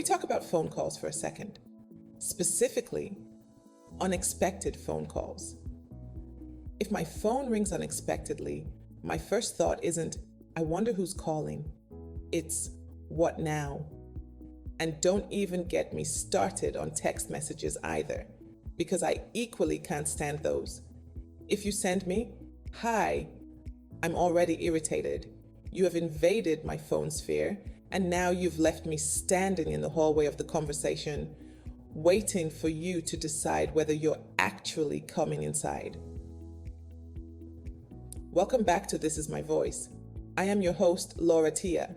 talk about phone calls for a second. Specifically, unexpected phone calls. If my phone rings unexpectedly, my first thought isn't, I wonder who's calling. It's, what now? And don't even get me started on text messages either, because I equally can't stand those. If you send me, hi, I'm already irritated. You have invaded my phone sphere, and now you've left me standing in the hallway of the conversation, waiting for you to decide whether you're actually coming inside. Welcome back to This Is My Voice. I am your host, Laura Tia.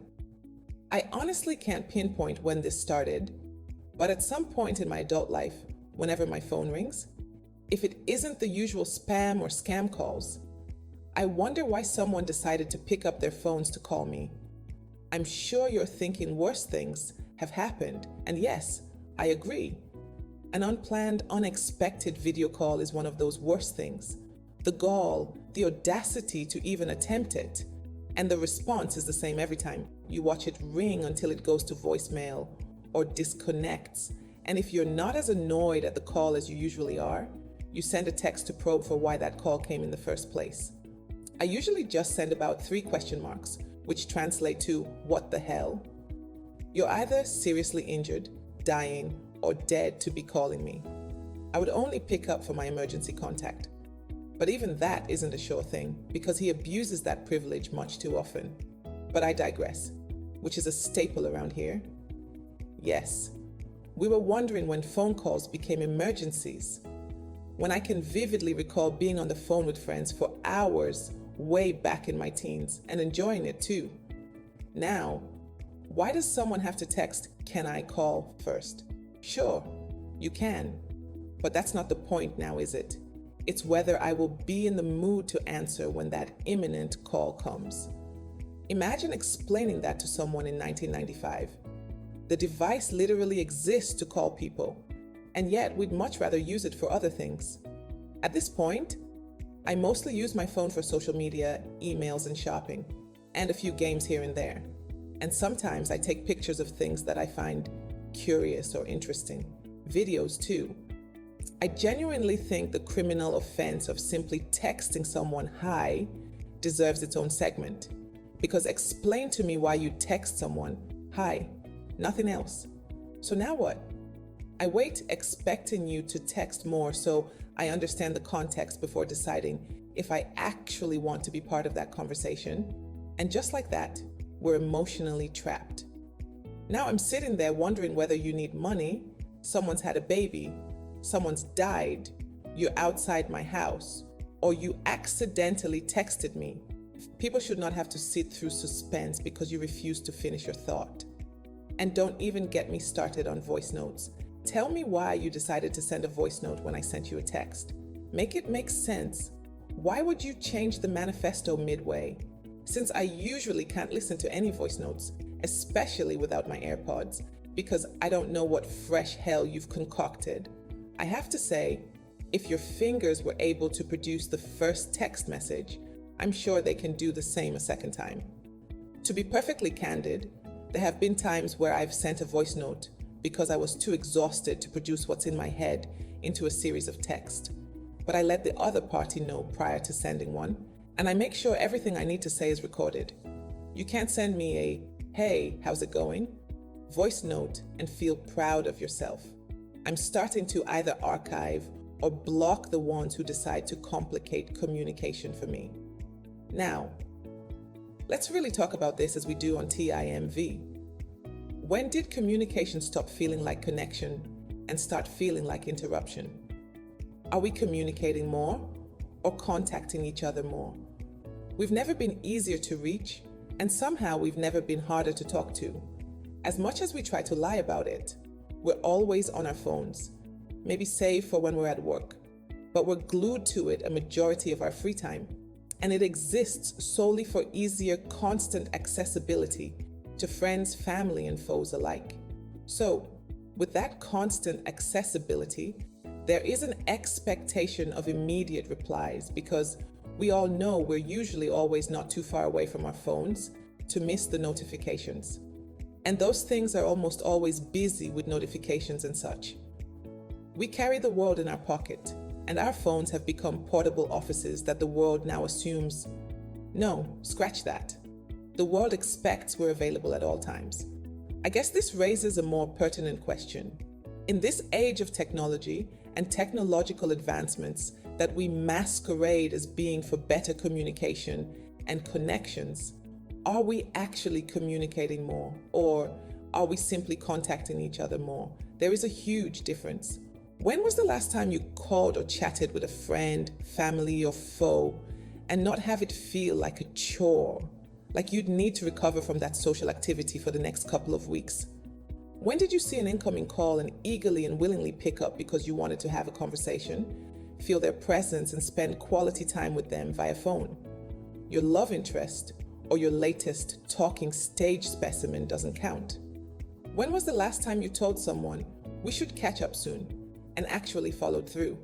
I honestly can't pinpoint when this started, but at some point in my adult life, whenever my phone rings, if it isn't the usual spam or scam calls, I wonder why someone decided to pick up their phones to call me. I'm sure you're thinking worse things have happened, and yes, I agree. An unplanned, unexpected video call is one of those worst things. The gall, the audacity to even attempt it, and the response is the same every time. You watch it ring until it goes to voicemail or disconnects, and if you're not as annoyed at the call as you usually are, you send a text to probe for why that call came in the first place. I usually just send about 3 question marks, which translate to, what the hell? You're either seriously injured, dying, or dead to be calling me. I would only pick up for my emergency contact. But even that isn't a sure thing, because he abuses that privilege much too often. But I digress, which is a staple around here. Yes, we were wondering when phone calls became emergencies. When I can vividly recall being on the phone with friends for hours way back in my teens and enjoying it too. Now, why does someone have to text, "Can I call?" first? Sure, you can, but that's not the point now, is it? It's whether I will be in the mood to answer when that imminent call comes. Imagine explaining that to someone in 1995. The device literally exists to call people, and yet we'd much rather use it for other things. At this point, I mostly use my phone for social media, emails, and shopping, and a few games here and there. And sometimes I take pictures of things that I find curious or interesting. Videos too. I genuinely think the criminal offense of simply texting someone hi deserves its own segment. Because explain to me why you text someone hi, nothing else. So now what? I wait expecting you to text more so I understand the context before deciding if I actually want to be part of that conversation. And just like that, we're emotionally trapped. Now I'm sitting there wondering whether you need money, someone's had a baby, someone's died, you're outside my house, or you accidentally texted me. People should not have to sit through suspense because you refuse to finish your thought. And don't even get me started on voice notes. Tell me why you decided to send a voice note when I sent you a text. Make it make sense. Why would you change the manifesto midway? Since I usually can't listen to any voice notes, especially without my AirPods, because I don't know what fresh hell you've concocted. I have to say, if your fingers were able to produce the first text message, I'm sure they can do the same a second time. To be perfectly candid, there have been times where I've sent a voice note because I was too exhausted to produce what's in my head into a series of text. But I let the other party know prior to sending one, and I make sure everything I need to say is recorded. You can't send me a, "Hey, how's it going?" voice note and feel proud of yourself. I'm starting to either archive or block the ones who decide to complicate communication for me. Now, let's really talk about this as we do on TIMV. When did communication stop feeling like connection and start feeling like interruption? Are we communicating more or contacting each other more? We've never been easier to reach, and somehow we've never been harder to talk to. As much as we try to lie about it, we're always on our phones, maybe save for when we're at work, but we're glued to it a majority of our free time, and it exists solely for easier, constant accessibility to friends, family, and foes alike. So, with that constant accessibility, there is an expectation of immediate replies because we all know we're usually always not too far away from our phones to miss the notifications. And those things are almost always busy with notifications and such. We carry the world in our pocket, and our phones have become portable offices that the world now assumes, no, scratch that. The world expects we're available at all times. I guess this raises a more pertinent question. In this age of technology and technological advancements that we masquerade as being for better communication and connections, are we actually communicating more, or are we simply contacting each other more? There is a huge difference. When was the last time you called or chatted with a friend, family, or foe and not have it feel like a chore, like you'd need to recover from that social activity for the next couple of weeks? When did you see an incoming call and eagerly and willingly pick up because you wanted to have a conversation, feel their presence, and spend quality time with them via phone? Your love interest or your latest talking stage specimen doesn't count. When was the last time you told someone, we should catch up soon, and actually followed through?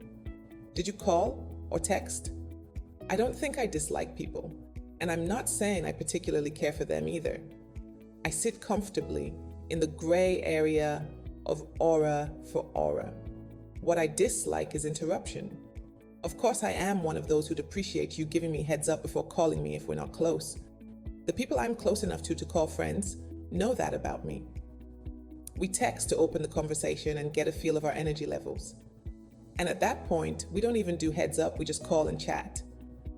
Did you call or text? I don't think I dislike people, and I'm not saying I particularly care for them either. I sit comfortably in the gray area of aura for aura. What I dislike is interruption. Of course, I am one of those who'd appreciate you giving me heads up before calling me if we're not close. The people I'm close enough to call friends know that about me. We text to open the conversation and get a feel of our energy levels. And at that point, we don't even do heads up, we just call and chat.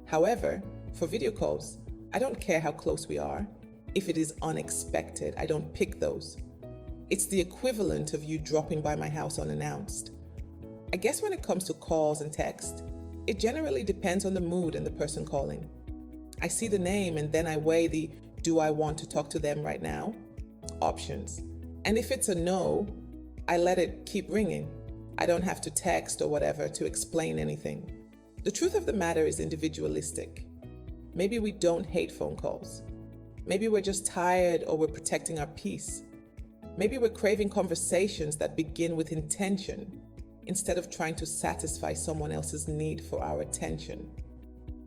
However, for video calls, I don't care how close we are. If it is unexpected, I don't pick those. It's the equivalent of you dropping by my house unannounced. I guess when it comes to calls and text, it generally depends on the mood and the person calling. I see the name and then I weigh the do I want to talk to them right now options. And if it's a no, I let it keep ringing. I don't have to text or whatever to explain anything. The truth of the matter is individualistic. Maybe we don't hate phone calls. Maybe we're just tired or we're protecting our peace. Maybe we're craving conversations that begin with intention instead of trying to satisfy someone else's need for our attention.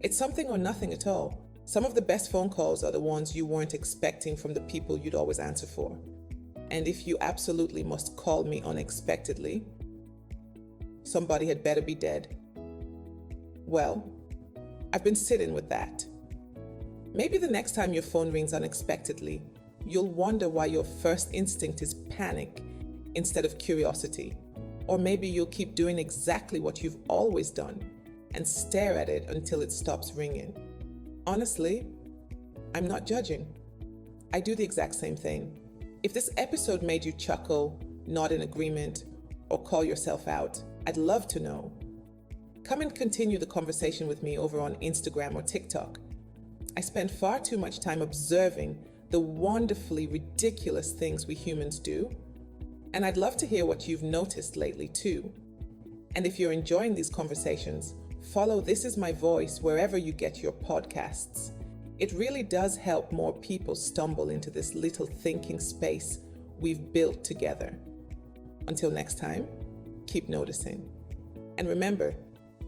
It's something or nothing at all. Some of the best phone calls are the ones you weren't expecting from the people you'd always answer for. And if you absolutely must call me unexpectedly, somebody had better be dead. Well, I've been sitting with that. Maybe the next time your phone rings unexpectedly, you'll wonder why your first instinct is panic instead of curiosity. Or maybe you'll keep doing exactly what you've always done and stare at it until it stops ringing. Honestly, I'm not judging. I do the exact same thing. If this episode made you chuckle, nod in agreement, or call yourself out, I'd love to know. Come and continue the conversation with me over on Instagram or TikTok. I spend far too much time observing the wonderfully ridiculous things we humans do, and I'd love to hear what you've noticed lately too. And if you're enjoying these conversations, follow This Is My Voice wherever you get your podcasts. It really does help more people stumble into this little thinking space we've built together. Until next time, keep noticing. And remember,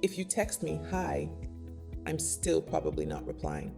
if you text me hi, I'm still probably not replying.